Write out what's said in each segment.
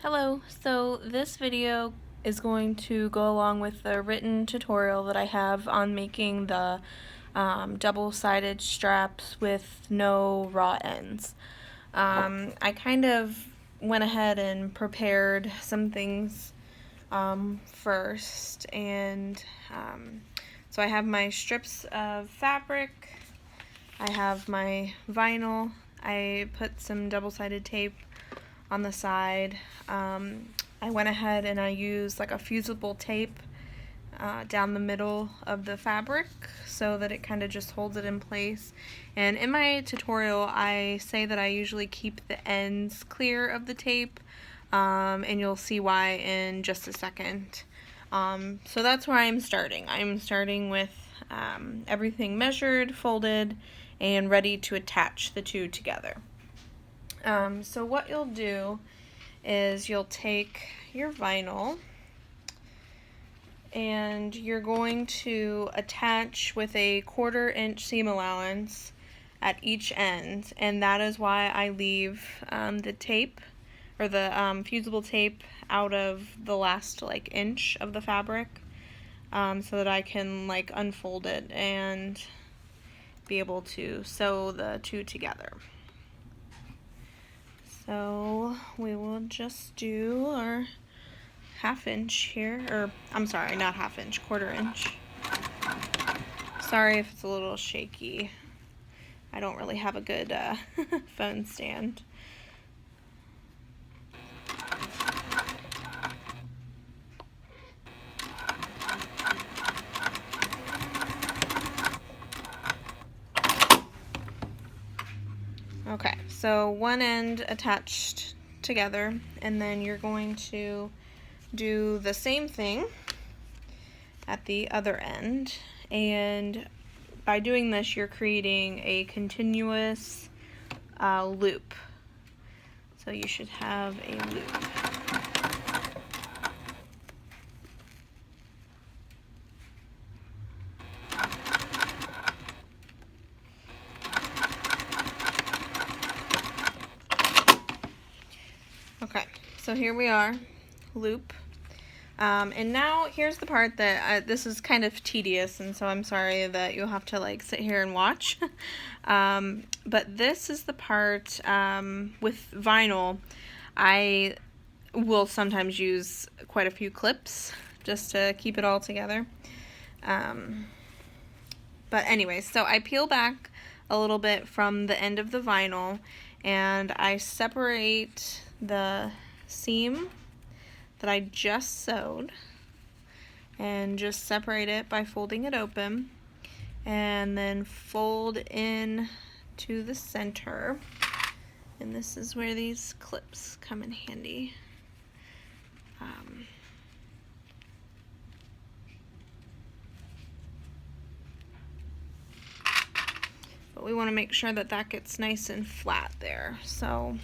Hello, so this video is going to go along with the written tutorial that I have on making the double-sided straps with no raw ends. I kind of went ahead and prepared some things first, and so I have my strips of fabric, I have my vinyl, I put some double-sided tape on the side. I went ahead and I used like a fusible tape down the middle of the fabric so that it kind of just holds it in place. And in my tutorial I say that I usually keep the ends clear of the tape, and you'll see why in just a second. So that's where I'm starting. I'm starting with everything measured, folded, and ready to attach the two together. So what you'll do is you'll take your vinyl and you're going to attach with a 1/4 inch seam allowance at each end, and that is why I leave the tape or the fusible tape out of the last like inch of the fabric, so that I can like unfold it and be able to sew the two together. So we will just do our 1/2 inch here, or I'm sorry, not 1/2 inch, 1/4 inch. Sorry if it's a little shaky. I don't really have a good phone stand. Okay, so one end attached together, and then you're going to do the same thing at the other end, and by doing this you're creating a continuous loop. So you should have a loop. Okay, so here we are, loop. And now here's the part that this is kind of tedious, and so I'm sorry that you'll have to like sit here and watch. But this is the part with vinyl. I will sometimes use quite a few clips just to keep it all together. But anyways, so I peel back a little bit from the end of the vinyl, and I separate the seam that I just sewed and just separate it by folding it open, and then fold in to the center, and this is where these clips come in handy. But we want to make sure that that gets nice and flat there. So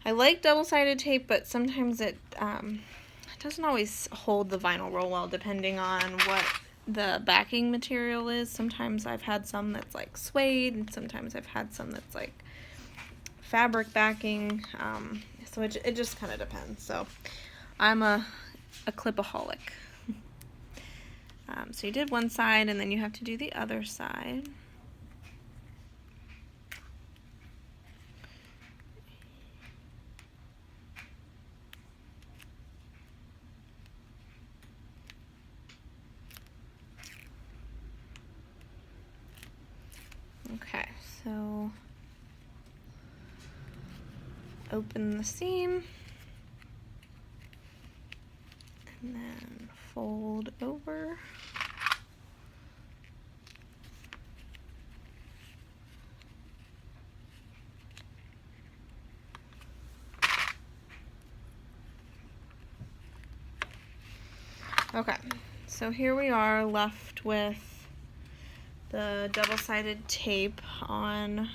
I like double-sided tape, but sometimes it doesn't always hold the vinyl roll well depending on what the backing material is. Sometimes I've had some that's like suede, and sometimes I've had some that's like fabric backing, so it just kind of depends. So I'm a clipaholic. So you did one side, and then you have to do the other side. Okay, so open the seam and then fold over. Okay, so here we are left with the double-sided tape on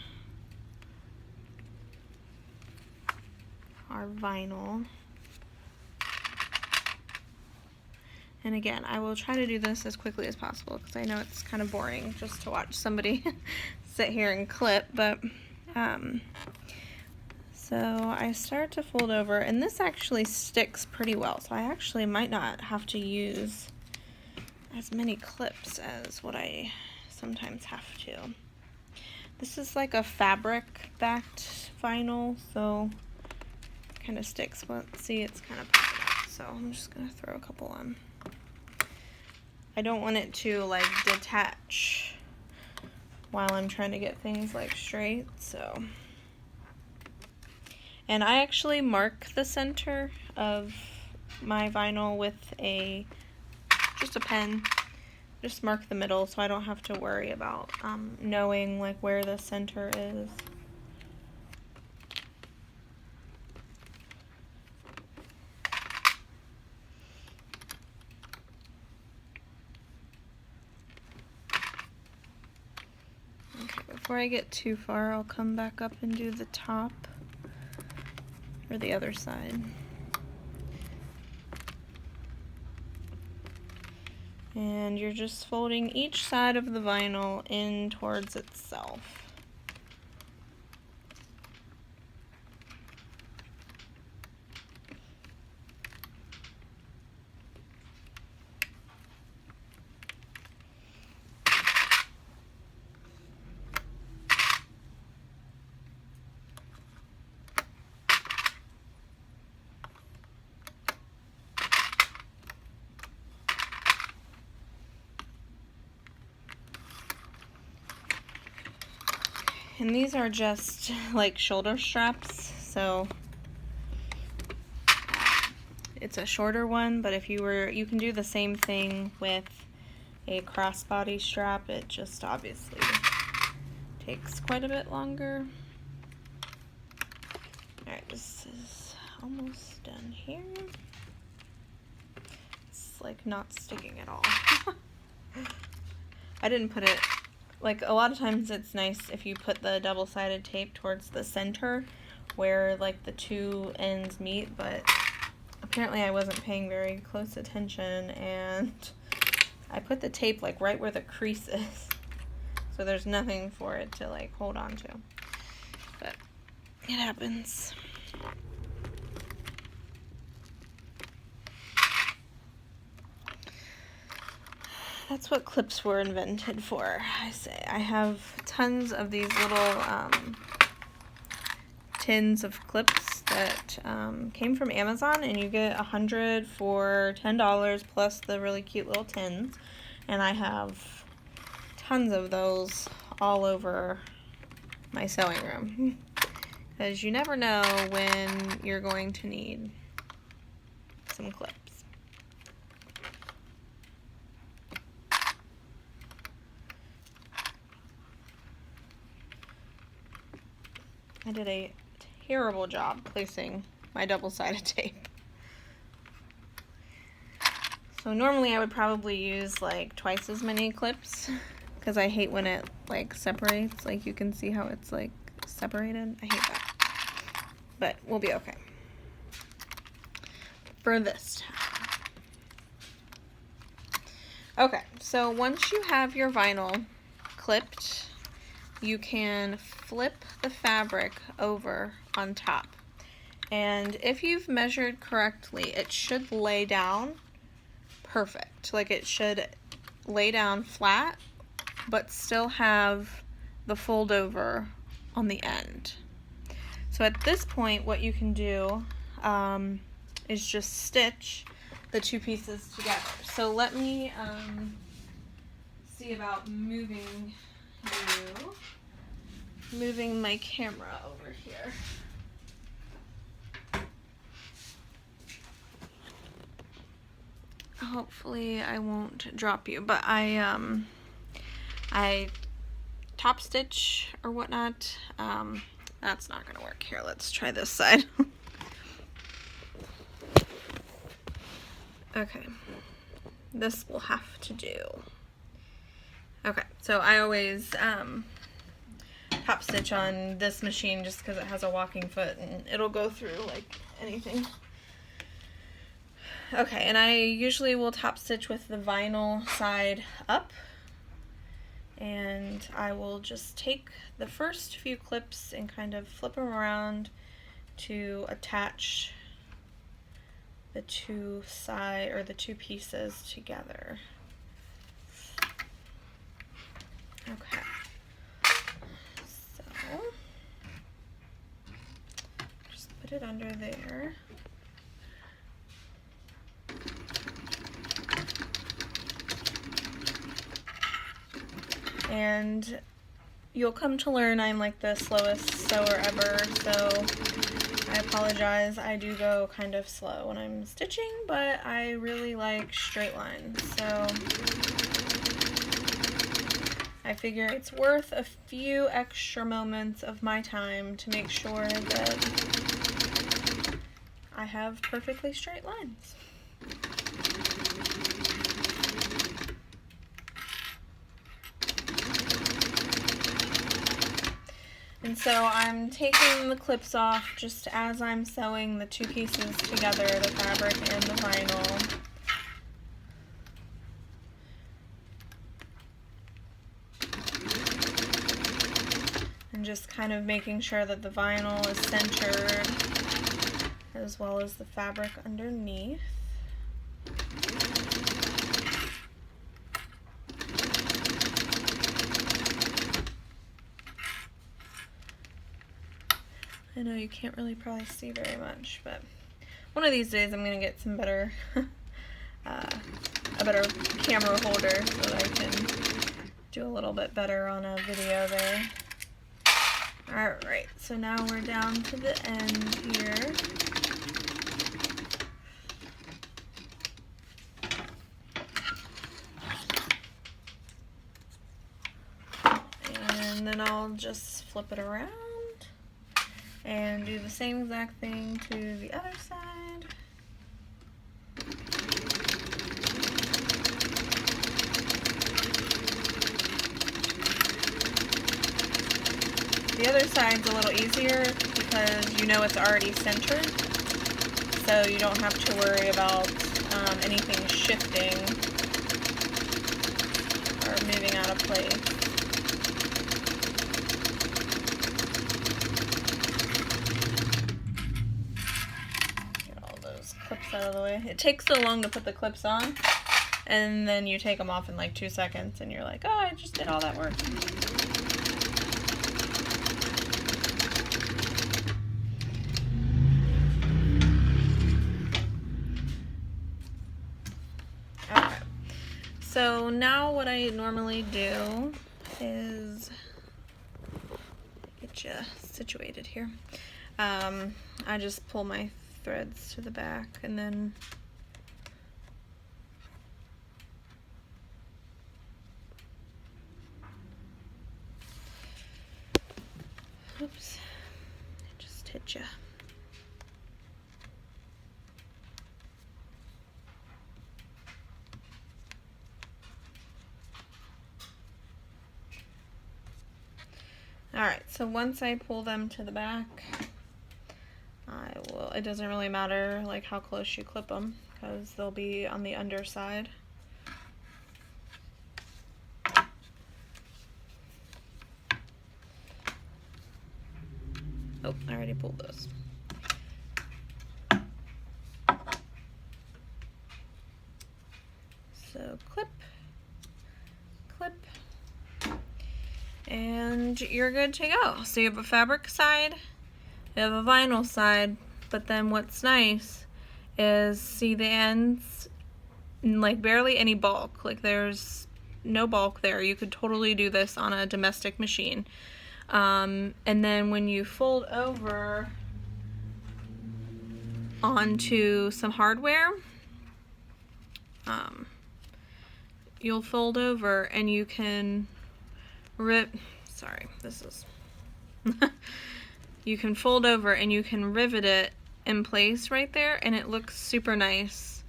our vinyl. And again, I will try to do this as quickly as possible because I know it's kind of boring just to watch somebody sit here and clip, but So I start to fold over, and this actually sticks pretty well, so I actually might not have to use as many clips as what I sometimes have to. This is like a fabric backed vinyl, so it kind of sticks. Well, see, it's kind of popping up, so I'm just gonna throw a couple on. I don't want it to like detach while I'm trying to get things like straight, so. And I actually mark the center of my vinyl with just a pen. Just mark the middle so I don't have to worry about knowing like where the center is. Okay, before I get too far, I'll come back up and do the top. Or the other side. And you're just folding each side of the vinyl in towards itself. And these are just like shoulder straps, so it's a shorter one, but if you can do the same thing with a crossbody strap. It just obviously takes quite a bit longer. Alright, this is almost done here. It's like not sticking at all. I didn't put it, like a lot of times it's nice if you put the double-sided tape towards the center where like the two ends meet, but apparently I wasn't paying very close attention and I put the tape like right where the crease is. So there's nothing for it to like hold on to. But it happens. That's what clips were invented for, I say. I have tons of these little tins of clips that came from Amazon, and you get 100 for $10 plus the really cute little tins. And I have tons of those all over my sewing room because you never know when you're going to need some clips. I did a terrible job placing my double-sided tape. So normally I would probably use like twice as many clips because I hate when it like separates. Like you can see how it's like separated. I hate that. But we'll be okay for this time. Okay, so once you have your vinyl clipped, you can flip the fabric over on top. And if you've measured correctly, it should lay down perfect. Like it should lay down flat, but still have the fold over on the end. So at this point, what you can do is just stitch the two pieces together. So let me see about moving my camera over here. Hopefully I won't drop you, but I top stitch or whatnot. That's not gonna work. Here, let's try this side. Okay, this will have to do. Okay, so I always top stitch on this machine just because it has a walking foot and it'll go through like anything. Okay, and I usually will top stitch with the vinyl side up, and I will just take the first few clips and kind of flip them around to attach the two pieces together. Okay, so just put it under there. And you'll come to learn I'm like the slowest sewer ever, so I apologize. I do go kind of slow when I'm stitching, but I really like straight lines, so I figure it's worth a few extra moments of my time to make sure that I have perfectly straight lines. And so I'm taking the clips off just as I'm sewing the two pieces together, the fabric and the vinyl. And just kind of making sure that the vinyl is centered as well as the fabric underneath. I know you can't really probably see very much, but one of these days I'm going to get some better, a better camera holder so that I can do a little bit better on a video there. Alright, so now we're down to the end here. And then I'll just flip it around and do the same exact thing to the other side. The other side's a little easier because you know it's already centered, so you don't have to worry about anything shifting or moving out of place. Clips out of the way. It takes so long to put the clips on, and then you take them off in like 2 seconds and you're like, oh, I just did all that work. Okay, so now what I normally do is get you situated here. I just pull my threads to the back and then oops, I just hit you. Alright, so once I pull them to the back, it doesn't really matter like how close you clip them because they'll be on the underside. Oh, I already pulled those. So clip, clip, and you're good to go. So you have a fabric side, you have a vinyl side, but then what's nice is see the ends, like barely any bulk, like there's no bulk there. You could totally do this on a domestic machine. And then when you fold over onto some hardware, you'll fold over and you can you can fold over and you can rivet it in place right there, and it looks super nice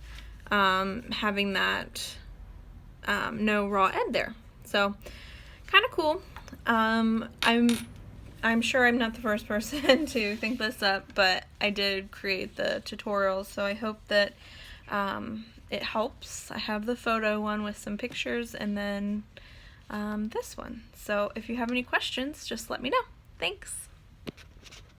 having that no raw end there. So kind of cool. I'm sure I'm not the first person to think this up, but I did create the tutorial, so I hope that it helps. I have the photo one with some pictures, and then this one. So if you have any questions, just let me know. Thanks!